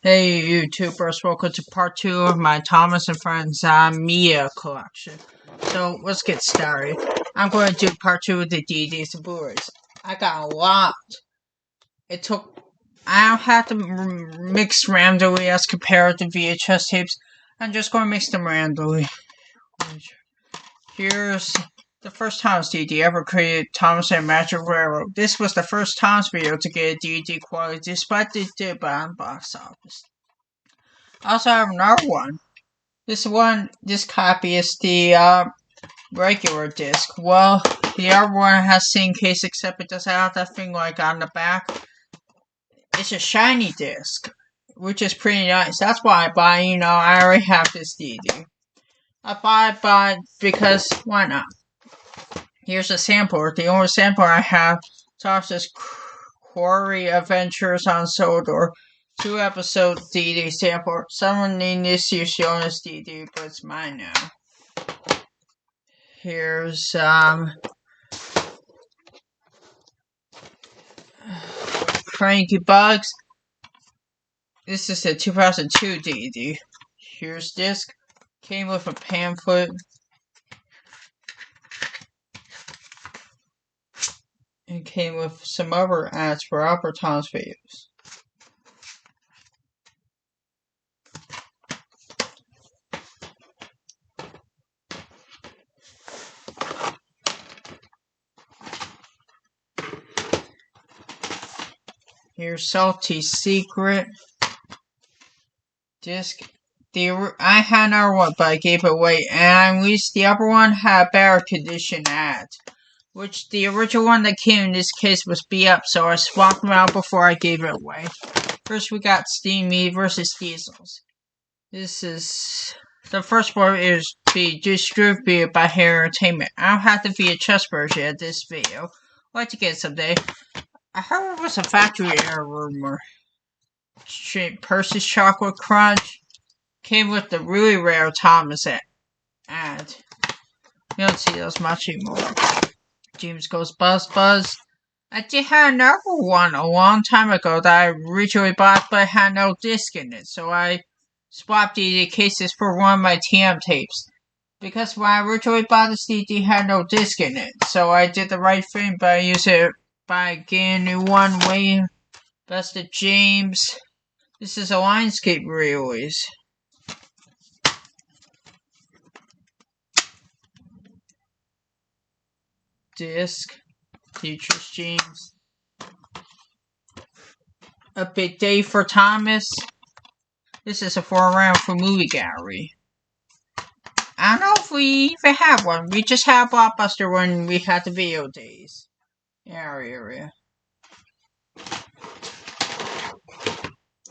Hey YouTubers, welcome to part 2 of my Thomas and Friends Mia collection. So let's get started. I'm going to do part 2 of the DVDs and Blu-rays. I got a lot. I don't have to mix randomly as compared to VHS tapes. I'm just going to mix them randomly. Here's the first Thomas DVD ever created, Thomas and Magic Railroad. This was the first Thomas video to get a DVD quality despite the dip on box office. I also have another one. This copy is the regular disc. Well, the other one has the same case except it doesn't have that thing like on the back. It's a shiny disc, which is pretty nice. That's why I buy. I already have this DVD. I buy it because why not? Here's a sampler. The only sampler I have talks this Quarry Adventures on Sodor. 2-episode DVD sampler. Someone needs to show this DVD, but it's mine now. Here's Cranky Bugs. This is the 2002 DVD. Here's disc. Came with a pamphlet. And came with some other ads for Albert Thomas videos. Here's Salty Secret disc. I had another one, but I gave it away. And at least the other one had better condition ads. Which the original one that came in this case was beat up, so I swapped them out before I gave it away. First we got Steamy versus Diesels. This is... The first one is be distributed by Hair Entertainment. I don't have the VHS version of this video. I'd like to get it someday. I heard it was a factory error rumor. Percy's Chocolate Crunch came with the really rare Thomas ad. You don't see those much anymore. James Goes Buzz Buzz. I did have another one a long time ago that I originally bought, but it had no disc in it, so I swapped the cases for one of my TM tapes. Because when I originally bought this DVD, it had no disc in it, so I did the right thing by using it by getting a new one way. Best of James. This is a Lionsgate release. Disc. Features James. A Big Day for Thomas. This is a 4-round for Movie Gallery. I don't know if we even have one. We just had a Blockbuster when we had the video days. Area.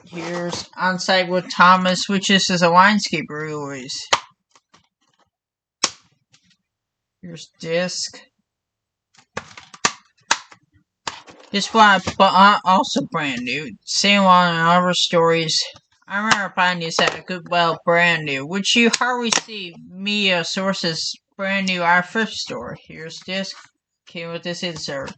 Here's On Site with Thomas, which is a Lionsgate release. Here's disc. This one also brand new. Same on other stories. I remember buying these at Goodwill brand new, which you hardly see media sources brand new at our thrift store. Here's disc. Came with this insert.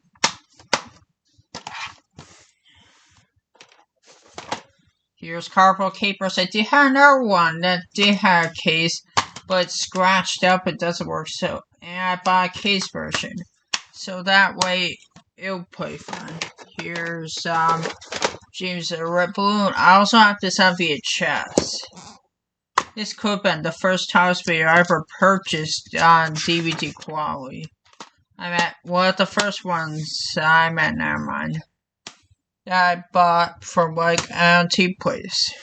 Here's Cardboard Capers. I did have another one that did have a case, but it's scratched up. It doesn't work, so and I bought a case version, so that way it'll play fine. Here's James the Red Balloon. I also have this on VHS. This could have been the first Thomas video I ever purchased on DVD quality. One of the first ones never mind. That I bought from like an antique place.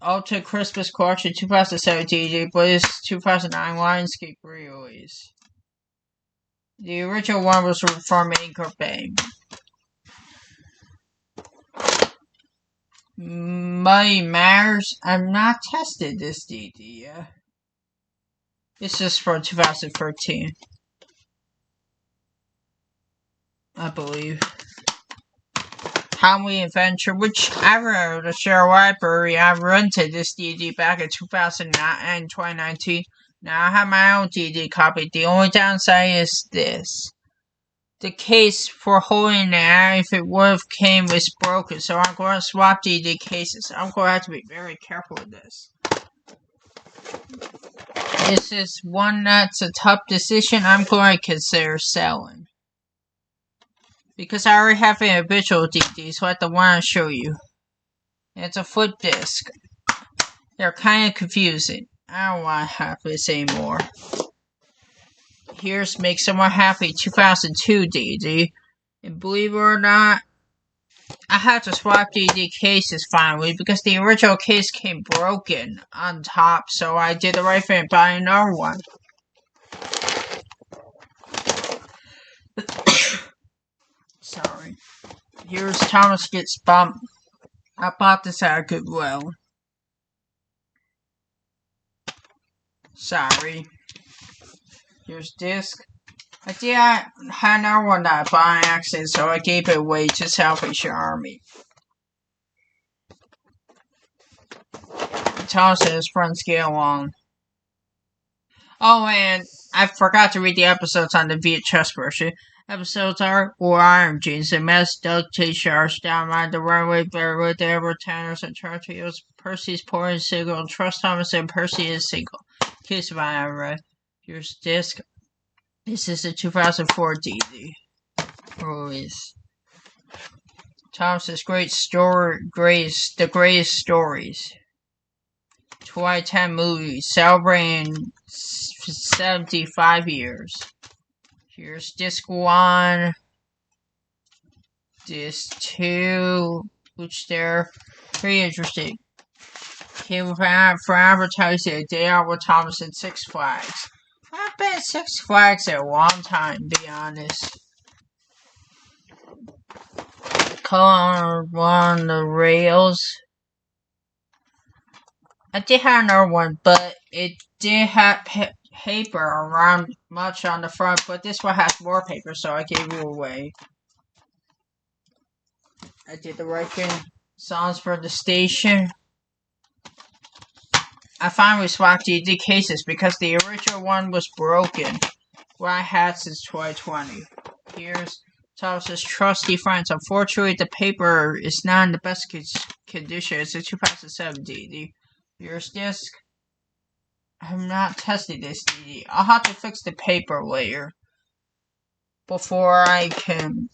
Ultimate Christmas Collection 2007 DVD, but it's 2009 Lionsgate release. The original one was from Anchor Bay. Muddy Matters. I've not tested this DVD yet. This is from 2013. I believe. Halloween Adventure, which I remember the Share Library. I rented this DVD back in 2009 and 2019. Now I have my own DVD copy. The only downside is this. the case for holding it, if it would have came, is broken. So I'm going to swap the cases. I'm going to have to be very careful with this. This is one that's a tough decision. I'm going to consider selling. Because I already have an habitual DD, so I have to want to show you. It's a flip disc. They're kind of confusing. I don't want to have this anymore. Here's Make Someone Happy 2002 DD. And believe it or not, I had to swap DD cases finally because the original case came broken on top, so I did the right thing and bought another one. Sorry. Here's Thomas Gets Bumped. I bought this at a Goodwill. Sorry. Here's disc. I had another one that I bought on accident, so I gave it away to Salvation Army. Thomas and his friends get along. Oh, and I forgot to read the episodes on the VHS version. Episodes are War Iron Jeans, and Mess, Doug T. Sharks, Downline, The Runaway Bearwood, The Ever Tanners, and Chartios, Percy's Poor and Single, Trust Thomas, and Percy is Single. Case of Ira. Here's disc. This is a 2004 DD. Release. Thomas's Great Story, The Greatest Stories. 2010 movie celebrating 75 years. Here's disc 1, disc 2, which they're pretty interesting. Came for advertising a day out with Thomas and Six Flags. I've been at Six Flags a long time, to be honest. Color on the rails. I did have another one, but it did have paper around much on the front, but this one has more paper, so I gave it away. I did the right thing. Songs for the station. I finally swapped the cases because the original one was broken, what I had since 2020. Here's Thomas's Trusty Friends. Unfortunately, the paper is not in the best condition. It's a 2007 DD. Here's disc. I'm not testing this DD. I'll have to fix the paper later before I can,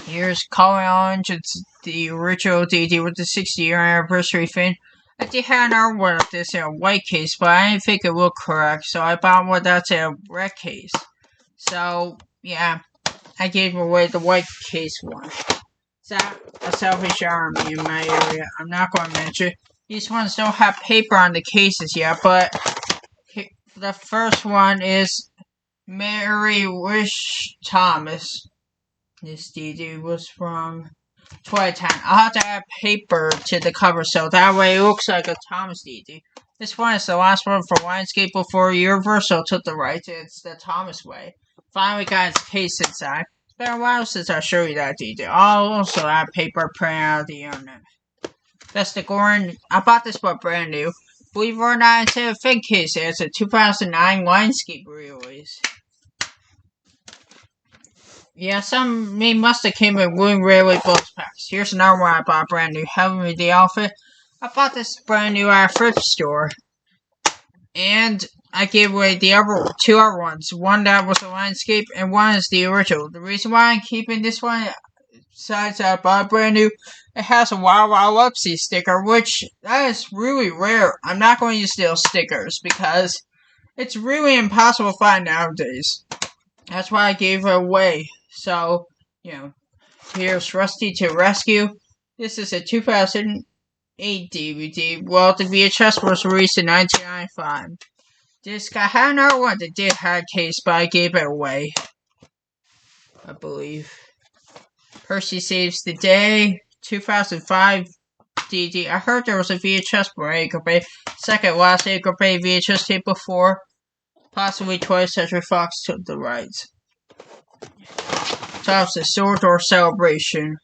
Here's Color Orange. It's the original DD with the 60-year anniversary thing. I did have another one of this in a white case, but I didn't think it looked correct, so I bought one that's in a red case. So, yeah, I gave away the white case one. It's at a Salvation Army in my area. I'm not going to mention. These ones don't have paper on the cases yet, but the first one is Mary Wish Thomas. This DD was from 2010. I'll have to add paper to the cover so that way it looks like a Thomas DD. This one is the last one for Lionsgate before Universal took the rights. It's the Thomas way. Finally got its case inside. It's been a while since I showed you that DD. I'll also add paper printed out of the internet. That's the Goran. I bought this one brand new. Believe it or not, it's in a fig case. It's a 2009 Lionsgate release. Yeah, they must have came in William Railway Books packs. Here's another one I bought brand new. Heavenly the Outfit. I bought this brand new at a thrift store. And I gave away the two other ones. One that was a Lionsgate and one is the original. The reason why I'm keeping this one, besides I bought brand new, it has a Wow Wow Upsy sticker, which that is really rare. I'm not going to use those stickers because it's really impossible to find nowadays. That's why I gave it away. So, here's Rusty to Rescue. This is a 2008 DVD. Well, the VHS was released in 1995. Disc, I had another one that did have a case, but I gave it away. I believe. Percy Saves the Day, 2005 DVD. I heard there was a VHS for Edgar Bay. Second last Edgar Bay VHS tape before. Possibly 20th Century Fox took the rights. Tops the Sword Door Celebration.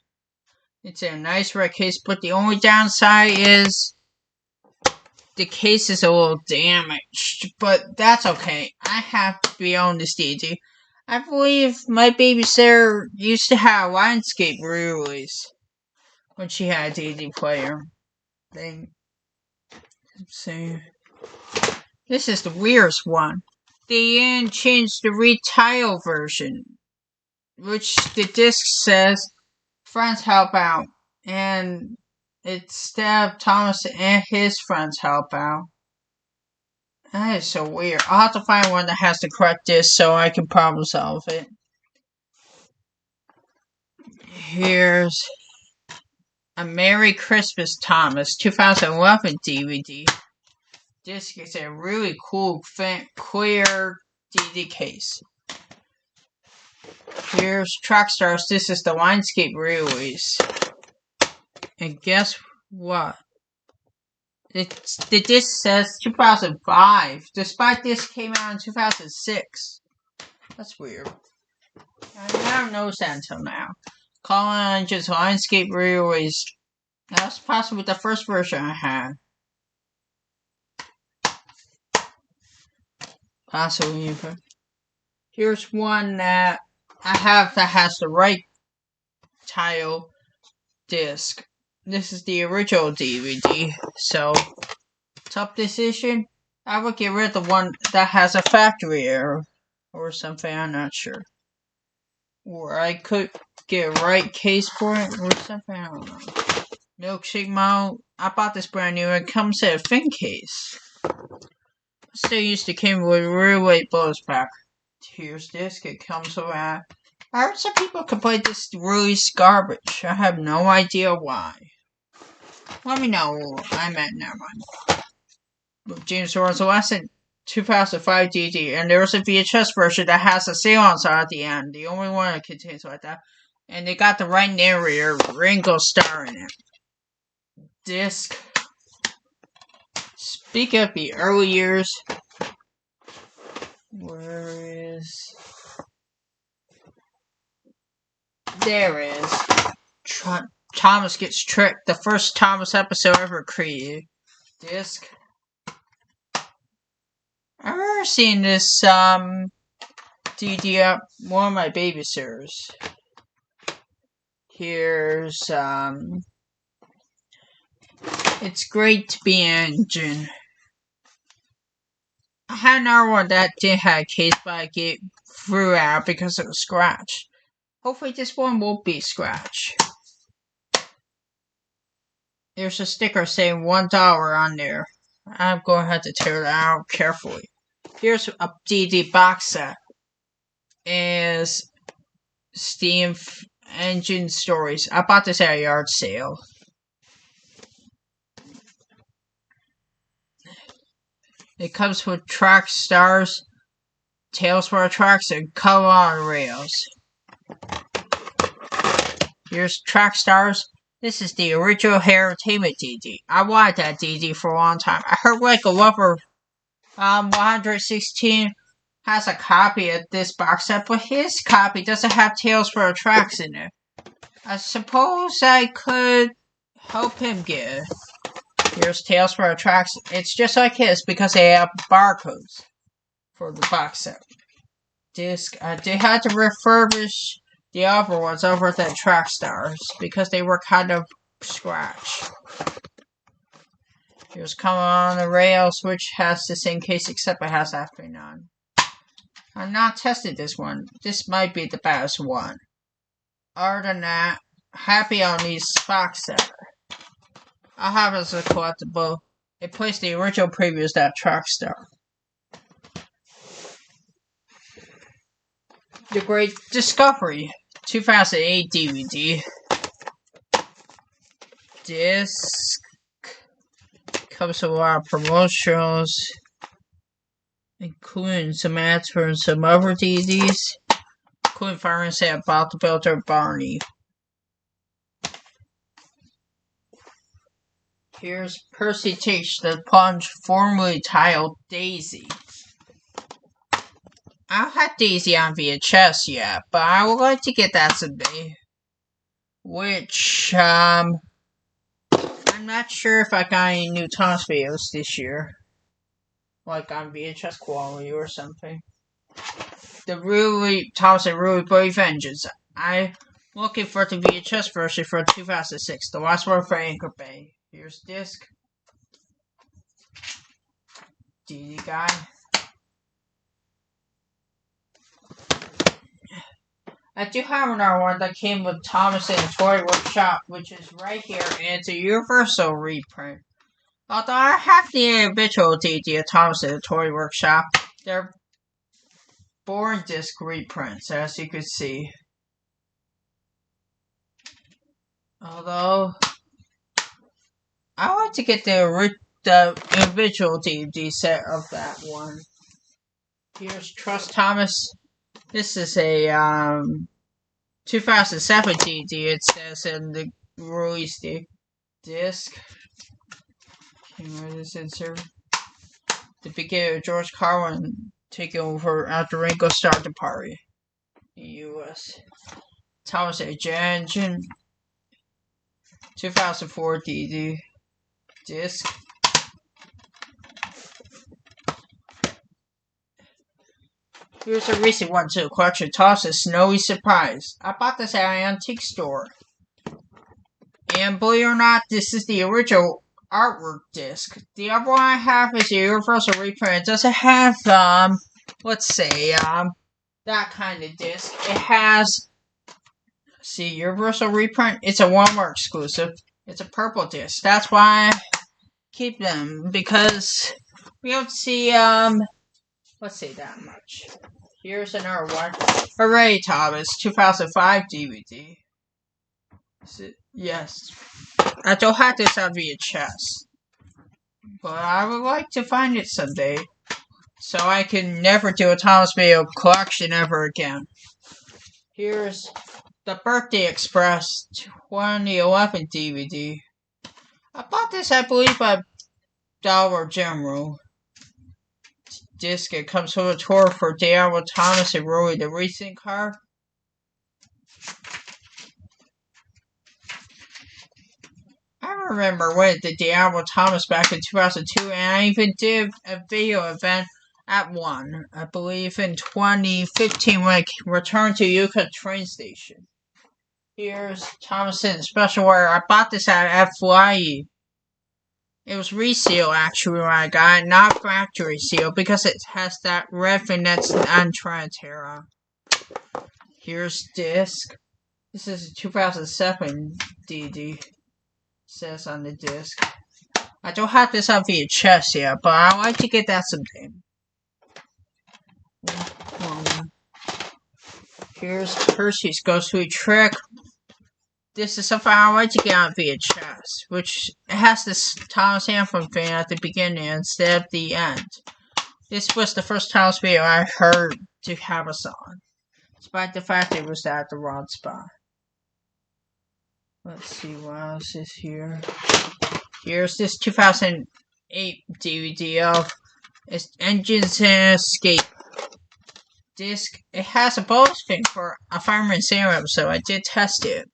It's in a nice red case, but the only downside is the case is a little damaged. But that's okay. I have to be on this DD. I believe my babysitter used to have Lionsgate re-release when she had a DVD player thing. Let's see. This is the weirdest one. They changed the retail version, which the disc says friends help out, and instead of Thomas and his friends help out. That is so weird. I'll have to find one that has the correct disc so I can problem solve it. Here's A Merry Christmas, Thomas, 2011 DVD. Disc is a really cool, clear DVD case. Here's Trackstars. This is the Lionsgate release. And guess what? The disc says 2005, despite this came out in 2006. That's weird. I never noticed that until now. Calling Engines Lionsgate release. That was possibly the first version I had. Possibly. Here's one that I have that has the right title disc. This is the original DVD, so top decision, I would get rid of the one that has a factory error or something, I'm not sure. Or I could get a right case for it or something, I don't know. Milkshake model, I bought this brand new, it comes in a thin case. Still used to came with real weight blows back. Here's disc, it comes around. I heard some people complain this really garbage. I have no idea why. Let me know what I meant, never mind. With James Lawrence Lesson 2005 DVD, and there was a VHS version that has a seance at the end. The only one that contains like that. And they got the right narrator, Ringo Starr, in it. Disc. Speaking of the early years, where is... There is. Thomas Gets Tricked, the first Thomas episode ever created. Disc. I remember seeing this DVD at one of my babysitters. Here's It's Great to Be an Engine. I had another one that didn't have a case, but I threw out because it was scratched. Hopefully this one won't be scratched. There's a sticker saying $1 on there. I'm going to have to tear that out carefully. Here's a DVD box set. Is Steam Engine Stories. I bought this at a yard sale. It comes with Trackstars, Tales for Tracks, and Color on Rails. Here's Trackstars. This is the original Entertainment DVD. I wanted that DVD for a long time. I heard like a lover 116 has a copy of this box set, but his copy doesn't have Tales for Tracks in it. I suppose I could help him get it. Here's Tales for Tracks. It's just like his because they have barcodes for the box set. Disc. They had to refurbish the other ones over at Trackstars because they were kind of scratched. Here's Come On the Rails, which has the same case except it has after none. I've not tested this one. This might be the best one. Other than that, happy on these box set. I'll have it as a collectible. It plays the original previews that Trackstar. The Great Discovery 2008 DVD. Disc comes with a lot of promotions, including some ads for some other DVDs, including Fire and Say About the Builder Barney. Here's Percy Takes the Plunge, formerly titled Daisy. I don't have Daisy on VHS yet, but I would like to get that someday. Which, I'm not sure if I got any new Thomas videos this year. Like on VHS quality or something. the Rui Thomas and Rui Boy Vengeance. I'm looking for the VHS version from 2006. The last one for Anchor Bay. Here's disc. DVD guy. I do have another one that came with Thomas and the Toy Workshop, which is right here, and it's a Universal reprint. Although I have the individual DVD of Thomas and the Toy Workshop, they're born disc reprints, as you can see. Although, I like to get the individual DVD set of that one. Here's Trust Thomas. This is a 2007 DVD, it says in the release disc. Where this insert? The beginning of George Carlin taking over after Ringo started the party in the U.S. Thomas A. Engine. 2004 DVD disc. Here's a recent one too. Collection Thomas' Snowy Surprise. I bought this at an antique store. And believe it or not, this is the original artwork disc. The other one I have is a Universal reprint. It doesn't have, let's say, that kind of disc. It has, see, Universal reprint. It's a Walmart exclusive. It's a purple disc. That's why I keep them, because we don't see, let's say that much. Here's another one. Hooray, Thomas, 2005 DVD. Yes. I don't have this on VHS, but I would like to find it someday, so I can never do a Thomas video collection ever again. Here's the Birthday Express 2011 DVD. I bought this, I believe, at Dollar General. Disc. It comes with a tour for Diablo Thomas and Roy the racing car. I remember when the Diablo Thomas back in 2002, and I even did a video event at one, I believe in 2015 when I returned to Yucca train station. Here's Thomas in Special Wear. I bought this at FYE. It was reseal actually when I got it, not factory seal, because it has that red vignettes on Triatera. Here's disc. This is a 2007 DVD. Says on the disc. I don't have this on VHS yet, but I like to get that someday. Here's Percy's Ghostly Trick. This is something I like to get on VHS, which has this Thomas Anthem thing at the beginning instead of the end. This was the first Thomas video I heard to have a song, despite the fact it was at the wrong spot. Let's see what else is here. Here's this 2008 DVD of Engines and Escape. Disc. It has a bonus thing for a Fireman Sam episode. I did test it.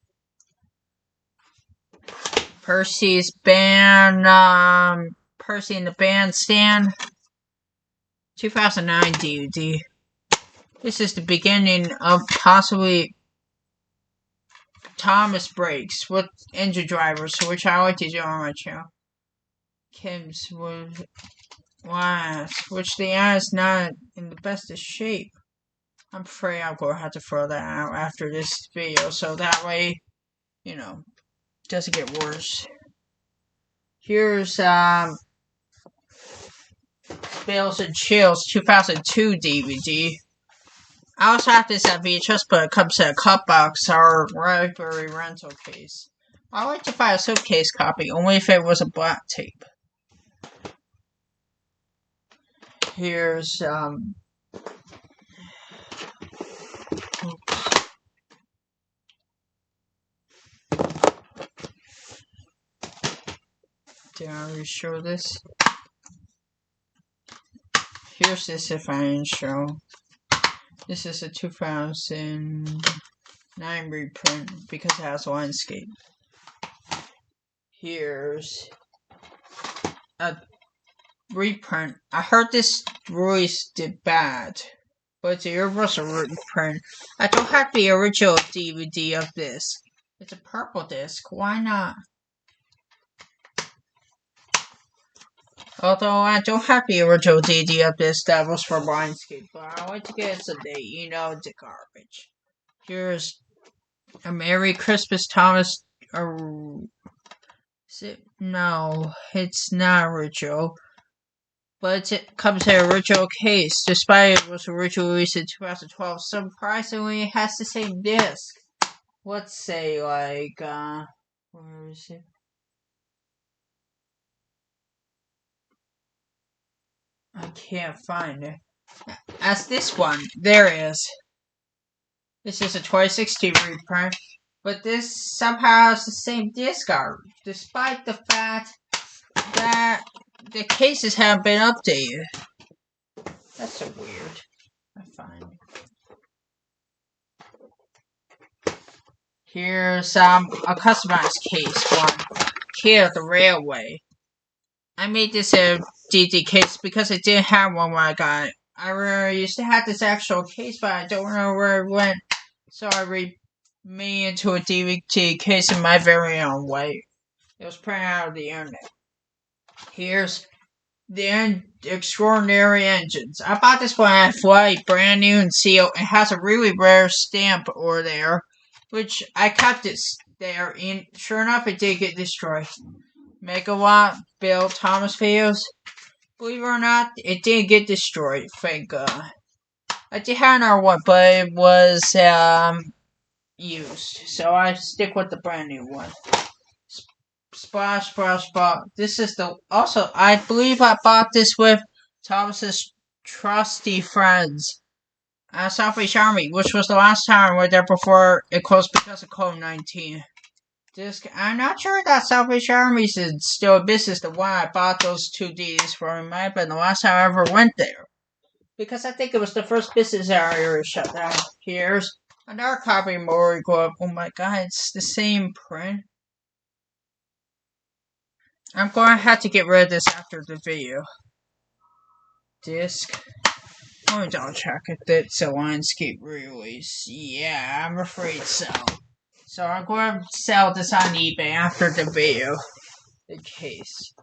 Percy's band, Percy in the Bandstand, 2009 DVD. This is the beginning of possibly Thomas Breaks with engine drivers, which I like to do on my channel. Kim's with Last, which the ad is not in the best of shape. I'm afraid I'm going to have to throw that out after this video, so that way, you know, it doesn't get worse. Here's Bills and Chills 2002 DVD. I also have this at VHS, but it comes in a cut box or library rental case. I like to buy a suitcase copy, only if it was a black tape. Here's, did I already show this? Here's this if I didn't show. This is a 2009 reprint because it has Lionsgate. Here's a reprint. I heard this Royce did bad. but it's a universal print. I don't have the original DVD of this. It's a purple disc. Why not? Although I don't have the original DVD of this that was for Lionsgate, but I like to get it today. You know, the garbage. Here's a Merry Christmas, Thomas. No, it's not original. But it comes in an original case, despite it was originally released in 2012. Surprisingly, it has the same disc. Let's say, like, where is it? I can't find it. As this one, there it is. This is a 2016 reprint, but this somehow has the same disc art, despite the fact that the cases haven't been updated. That's so weird. I find it. Here's a customized case one. Here at the railway. I made this a DD case because I didn't have one when I got it. I used to have this actual case, but I don't know where it went. So I made it into a DVD case in my very own way. It was printed out of the internet. Here's the Extraordinary Engines. I bought this one at Flight, brand new and sealed. It has a really rare stamp over there, which I kept it there, and sure enough, it did get destroyed. Megawatt, Bill Thomas videos. Believe it or not, it didn't get destroyed, thank God. I did have another one, but it was used, so I stick with the brand new one. Splash, splash, splash. This is the also. I believe I bought this with Thomas's trusty friends, Salvation Army, which was the last time we were there before it closed because of COVID-19. I'm not sure that Salvation Army is still in business. The one I bought those two DVDs for might have been the last time I ever went there. Because I think it was the first business area shut down. Here's another copy of Mori Glove. Oh my god, it's the same print. I'm going to have to get rid of this after the video. Disc. Let me double check if it's a Lionsgate release. Yeah, I'm afraid so. So I'm going to sell this on eBay after the video. The case.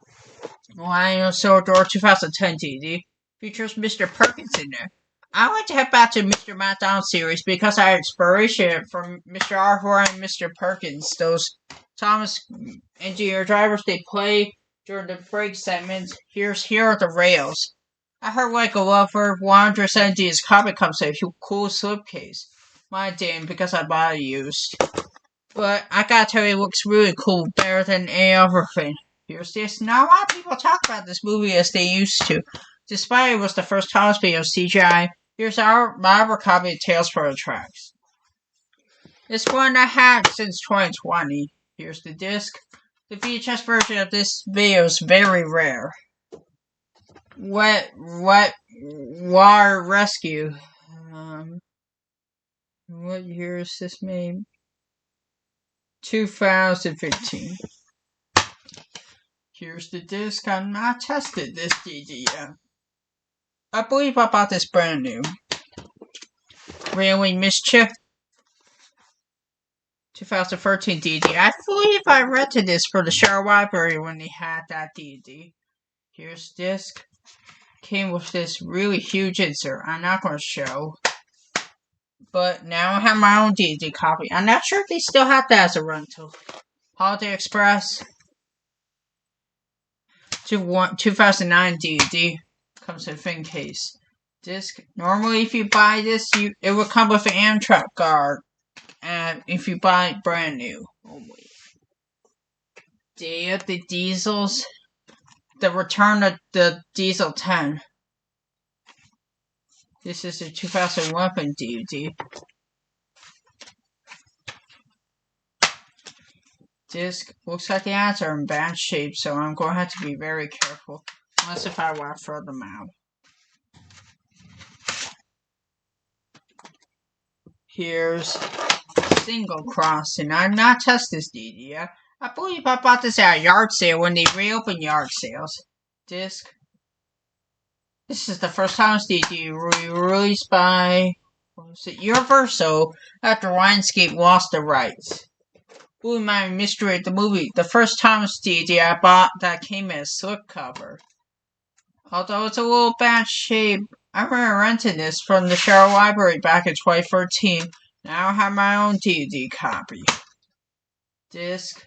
Lion Door 2010 DVD features Mr. Perkins in there. I like to head back to Mr. Matt Down series because I had inspiration from Mr. Arthur and Mr. Perkins. Those Thomas engineer drivers they play during the break segments. Here are the rails. I heard like a lover 170 his comic comes in a cool slipcase. Mine didn't because I bought it used. But I gotta tell you, it looks really cool, better than any other thing. Here's this. Not a lot of people talk about this movie as they used to. Despite it was the first Thomas video CGI, here's my other copy of Tales from the Tracks. This one I had since 2020. Here's the disc. The VHS version of this video is very rare. Wet Water Rescue. What year is this made? 2015. Here's the disc. I've not tested this DVD yet. I believe I bought this brand new. Railway Mischief. 2013 DVD. I believe I rented this for the Share Library when they had that DVD. Here's disc. Came with this really huge insert. I'm not going to show. But now I have my own DVD copy. I'm not sure if they still have that as a rental. Holiday Express. 2009 DVD. Comes in a thin case. Disc. Normally if you buy this, it would come with an Amtrak card. And if you buy it brand new. Oh wait. Day of the Diesels. The Return of the Diesel 10. This is a 2011 DVD. Disc. Looks like the ads are in bad shape, so I'm going to have to be very careful. Unless if I want to throw them out. Here's Single Crossing. I've not tested this DVD yet. I believe I bought this at a yard sale when they reopened yard sales. Disc. This is the first Thomas DVD released by Universal after Lionsgate lost the rights. Blue Mountain Mystery, the movie, the first Thomas DVD I bought that came in a slipcover. Although it's a little bad shape, I remember renting this from the Shadow Library back in 2013. Now I have my own DVD copy. Disc.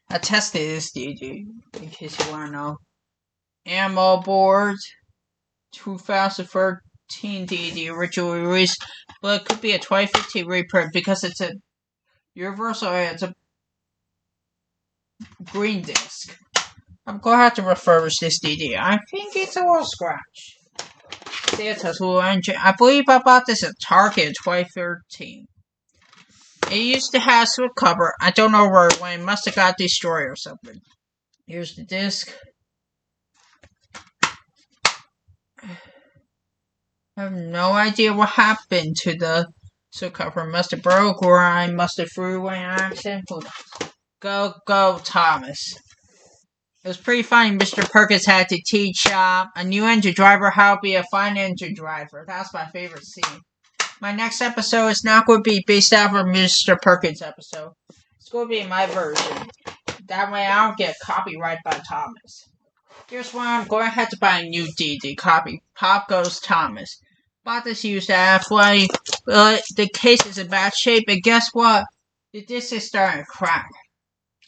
I tested this DVD, in case you want to know. Ammo board. 2013 DVD originally released, but it could be a 2015 reprint because it's a Universal, it's a green disc. I'm going to have to refurbish this DVD. I think it's a little scratch. See, it has a little engine. I believe I bought this at Target in 2013. It used to have a slipcover. I don't know where it went. It must have got destroyed or something. Here's the disc. I have no idea what happened to the slipcover. Must have broke or I must have threw away an accident. Go, Thomas. It was pretty funny. Mr. Perkins had to teach a new engine driver how to be a fine engine driver. That's my favorite scene. My next episode is not going to be based off of Mr. Perkins' episode. It's going to be my version. That way I don't get copyright by Thomas. Here's why I'm going to have to buy a new DVD copy. Pop Goes Thomas. Bought this used at Halfway, but the case is in bad shape, and guess what? The disc is starting to crack.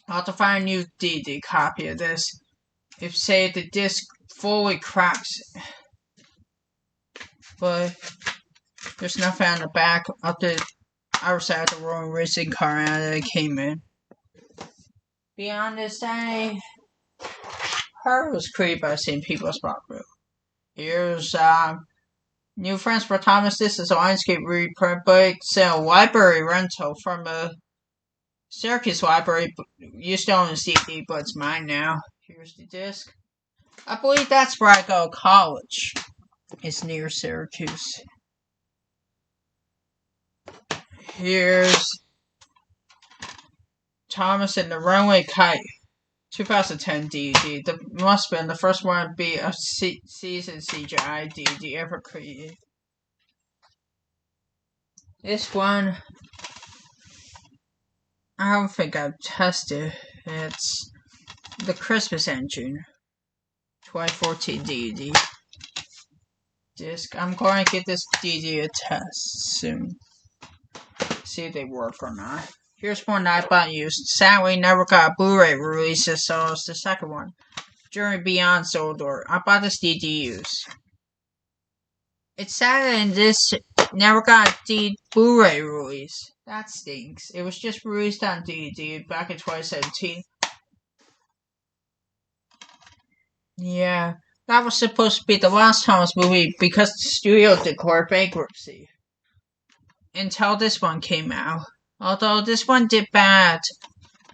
I'll have to find a new DVD copy of this. If, say, the disc fully cracks. But there's nothing on the back of the outer side of the rolling racing car that it came in. Beyond this day, her was created by St. People's Park Road. Here's New Friends for Thomas. This is a Lionsgate reprint, but it's a library rental from a Syracuse library. Used to own a CD, but it's mine now. Here's the disc. I believe that's where I go to college. It's near Syracuse. Here's Thomas and the Runaway Kite. 2010 DVD. That must have been the first one to be a season CGI DVD ever created. This one, I don't think I've tested. It's the Christmas Engine. 2014 DVD. Disc. I'm going to get this DVD a test soon. See if they work or not. Here's one that I bought used. Sadly, never got a Blu-ray release, so it's the second one. Journey Beyond Sodor. I bought this DVD used. It's sad that this never got a Blu-ray release. That stinks. It was just released on DVD back in 2017. Yeah, that was supposed to be the last Thomas movie because the studio declared bankruptcy. Until this one came out. Although this one did bad.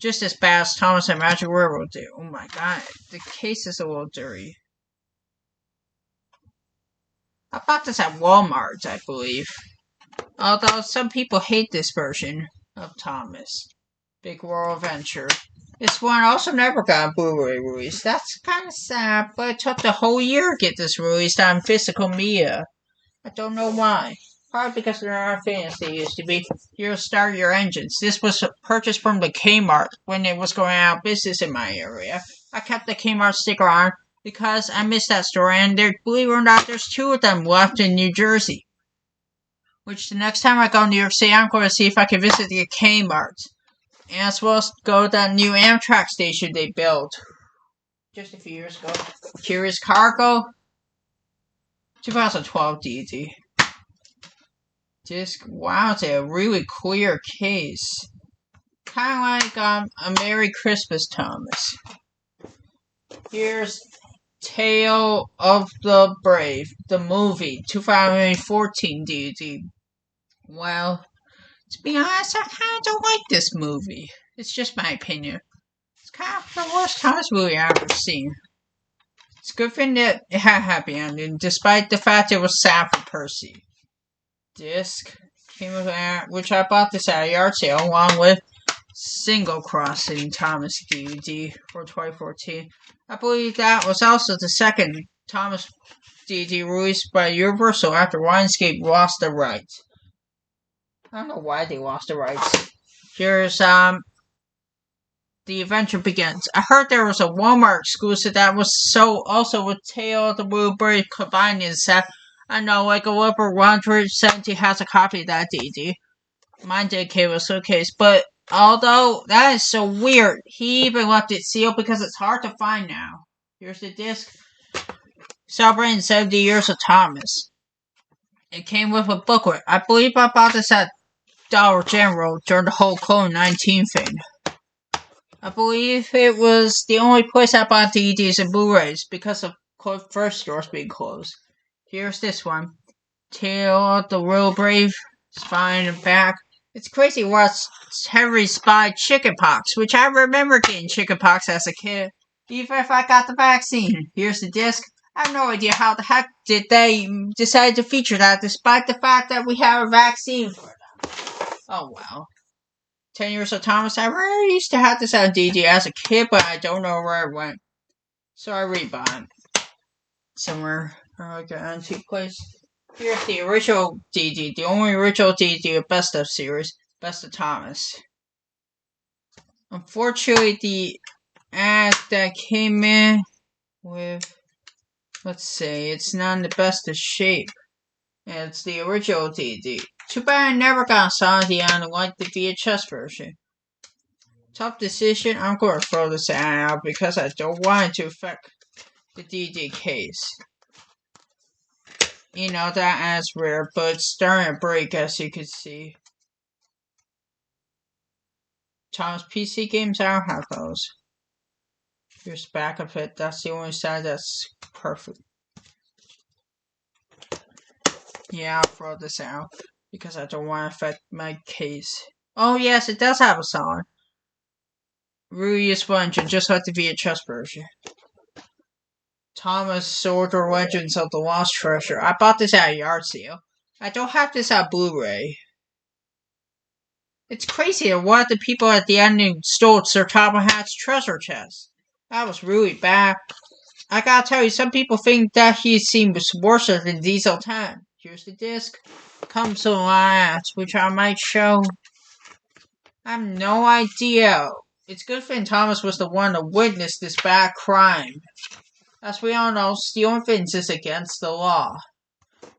Just as bad as Thomas and Magic Railroad did. Oh my god, the case is a little dirty. I bought this at Walmart, I believe. Although some people hate this version of Thomas. Big World Adventure. This one also never got a Blu-ray release. That's kind of sad, but it took the whole year to get this released on physical media. I don't know why. Probably because they're not famous they used to be. Here, Start Your Engines. This was purchased from the Kmart when it was going out of business in my area. I kept the Kmart sticker on because I missed that store, and there, believe it or not, there's two of them left in New Jersey. Which the next time I go to New York City, I'm going to see if I can visit the Kmart. And as well as go to that new Amtrak station they built just a few years ago. Curious Cargo. 2012 DVD. Disc. Wow, it's a really clear case. Kind of like a Merry Christmas, Thomas. Here's Tale of the Brave, the movie, 2014 DVD. Well, to be honest, I kind of don't like this movie. It's just my opinion. It's kind of the worst Thomas movie I've ever seen. It's a good thing that it had a happy ending, despite the fact it was sad for Percy. Disc came with that, which I bought this at a yard sale along with single crossing Thomas DVD for 2014. I believe that was also the second Thomas DVD released by Universal after Lionsgate lost the rights. I don't know why they lost the rights. Here's The Adventure Begins. I heard there was a Walmart exclusive that was so also with Tale of the Blue Bird combined in set. I know, like a Liver 170 has a copy of that DVD. Mine did came with a suitcase, but although that is so weird, he even left it sealed because it's hard to find now. Here's the disc. Celebrating 70 years of Thomas. It came with a booklet. I believe I bought this at Dollar General during the whole COVID-19 thing. I believe it was the only place I bought DVDs and Blu-rays because of first stores being closed. Here's this one. Tale of the Real Brave, Spine and Back. It's crazy what's Henry Spy chickenpox, which I remember getting chickenpox as a kid, even if I got the vaccine. Here's the disc. I have no idea how the heck did they decide to feature that despite the fact that we have a vaccine for them. Oh well. 10 Years of Thomas. I really used to have this on DVD as a kid, but I don't know where it went. So I rebought it. Somewhere. Like an antique place. Here's the original DVD. The only original DVD of Best of series. Best of Thomas. Unfortunately, the ad that came in with, let's say, it's not in the best of shape. And it's the original DVD. Too bad I never got Sandy on like the VHS version. Tough decision. I'm going to throw this ad out because I don't want it to affect the DVD case. You know, that ad's rare, but it's starting to break as you can see. Thomas PC games, I don't have those. Here's the back of it. That's the only side that's perfect. Yeah, I'll throw this out because I don't want to affect my case. Oh yes, it does have a song. Rudy Sponge, just like the VHS version. Thomas Sword or Legends of the Lost Treasure. I bought this at a yard sale. I don't have this on Blu-ray. It's crazy that one of the people at the ending stole Sir Thomas Hat's treasure chest. That was really bad. I gotta tell you, some people think that he seems worse than Diesel 10. Here's the disc. Comes to last, which I might show. I have no idea. It's good thing Thomas was the one to witness this bad crime. As we all know, stealing things is against the law.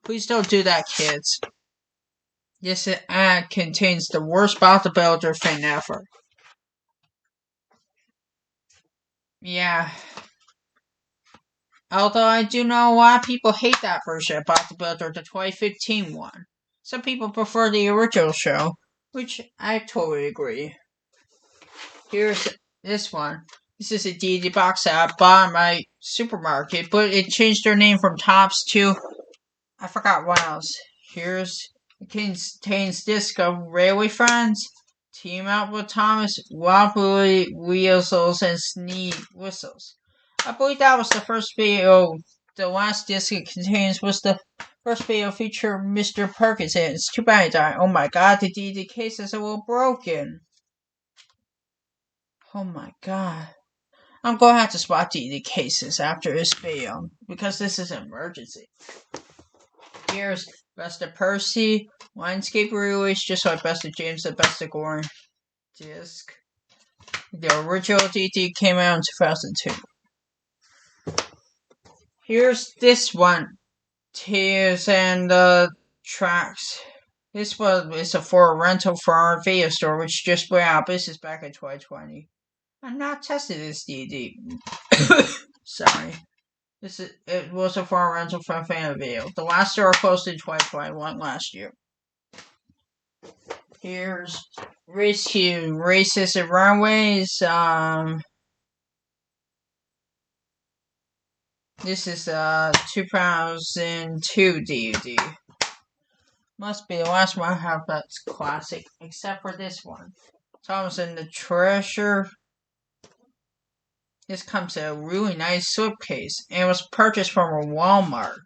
Please don't do that, kids. This ad contains the worst bodybuilder thing ever. Yeah. Although I do know a lot of people hate that version of Bodybuilder, the 2015 one. Some people prefer the original show, which I totally agree. Here's this one. This is a DVD box that I bought in my supermarket, but it changed their name from Tops to, I forgot what else. It contains disc of Railway Friends, Team Up with Thomas, Wobbly Weasels, and Sneak Whistles. I believe that was the first video. The last disc it contains was the first video featuring Mr. Perkins, and it's too bad he died. Oh my god, the DVD case is a little broken. Oh my god. I'm going to have to spot DVD cases after this video, because this is an emergency. Here's Best of Percy, Lionsgate release, just like Best of James and Best of Gordon disc. The original DVD came out in 2002. Here's this one, Tears and Tracks. This one is for a rental for our video store, which just went out of business back in 2020. I'm not testing this DVD. Sorry. It was a for a rental for a fan video. The last store closed in 2021 last year. Here's Rescue, Races and Runways. This is a 2002 DVD. Must be the last one I have that's classic, except for this one. Thomas and the Treasure. This comes in a really nice slipcase, and it was purchased from a Walmart.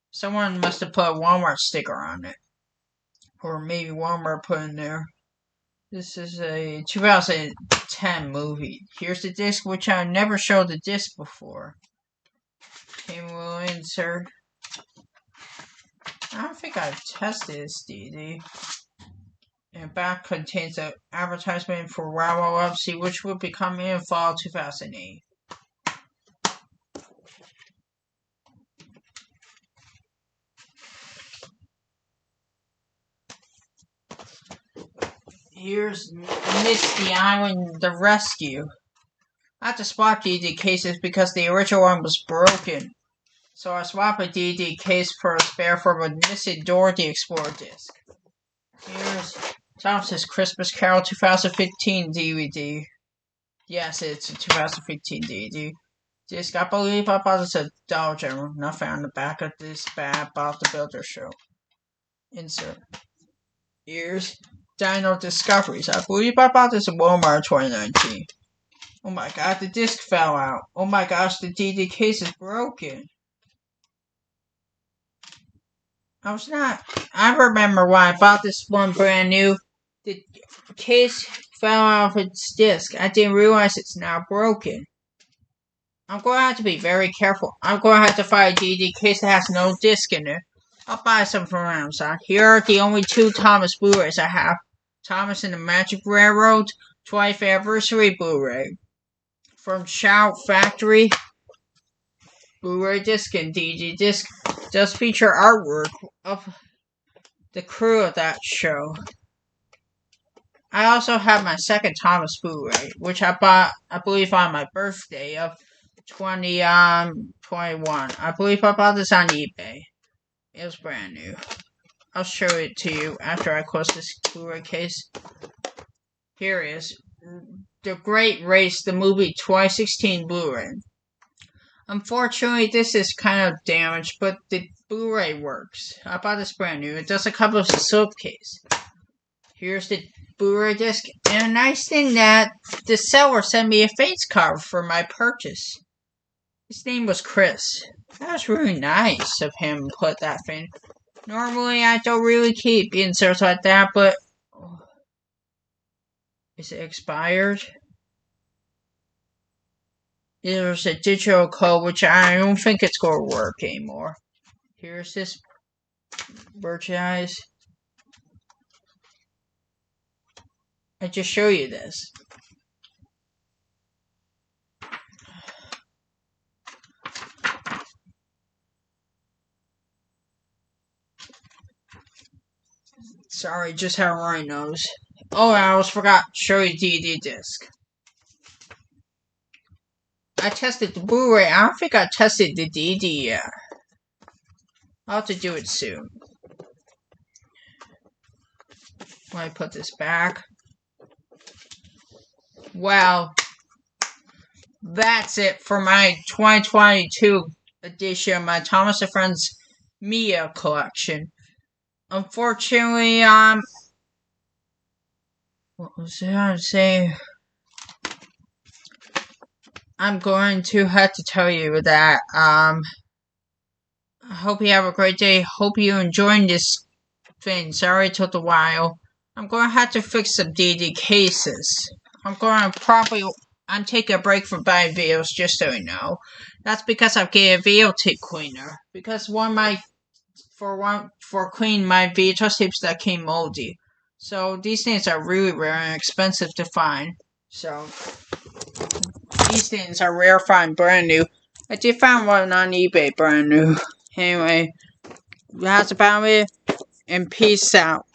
Someone must have put a Walmart sticker on it. Or maybe Walmart put in there. This is a 2010 movie. Here's the disc, which I never showed the disc before. Okay, we'll insert. I don't think I've tested this DVD. And back contains an advertisement for Wow Wow FC, which will be coming in fall 2008. Here's Misty Island The Rescue. I had to swap DVD cases because the original one was broken. So I swapped a DVD case for a spare from a missing Dora the Explorer disc. Here's Thomas's Christmas Carol 2015 DVD. Yes, it's a 2015 DVD. Disc, I believe I bought this at Dollar General. Nothing on the back of this bad Bob the Builder show. Insert. Here's Dino Discoveries. I believe I bought this at Walmart 2019. Oh my god, the disc fell out. Oh my gosh, the DVD case is broken. I remember when I bought this one brand new, the case fell out of its disc. I didn't realize it's now broken. I'm going to have to be very careful. I'm going to have to find a DVD case that has no disc in it. I'll buy some from Amazon. Here are the only two Thomas Blu-rays I have. Thomas and the Magic Railroad 20th Anniversary Blu-ray. From Shout Factory. Blu-ray disc and DVD disc does feature artwork of the crew of that show. I also have my second Thomas Blu-ray, which I bought, I believe, on my birthday of 2021. I believe I bought this on eBay. It was brand new. I'll show it to you after I close this Blu-ray case. Here it is. The Great Race, the movie 2016 Blu-ray. Unfortunately, this is kind of damaged, but the Blu-ray works. I bought this brand new. It doesn't come with a slipcase. Here's the Blu-ray disc. And a nice thing that the seller sent me a face card for my purchase. His name was Chris. That was really nice of him to put that thing. Normally, I don't really keep inserts like that, but... Is it expired? There's a digital code, which I don't think it's going to work anymore. Here's this merchandise. I just show you this. Sorry, just had a runny nose. Oh, I almost forgot to show you DVD disc. I tested the Blu-ray. I don't think I tested the DVD yet. I'll have to do it soon. Let me put this back. Well, that's it for my 2022 edition of my Thomas & Friends Mia collection. Unfortunately, what was I going to say? I'm going to have to tell you that, I hope you have a great day. Hope you enjoyed this thing. Sorry it took a while. I'm going to have to fix some DVD cases. I'm taking a break from buying videos, just so you know. That's because I'm getting a video tape cleaner. Because for cleaning my VHS tapes that came moldy. So these things are really rare and expensive to find. So these things are rare find brand new. I did find one on eBay brand new. Anyway, that's about it. And peace out.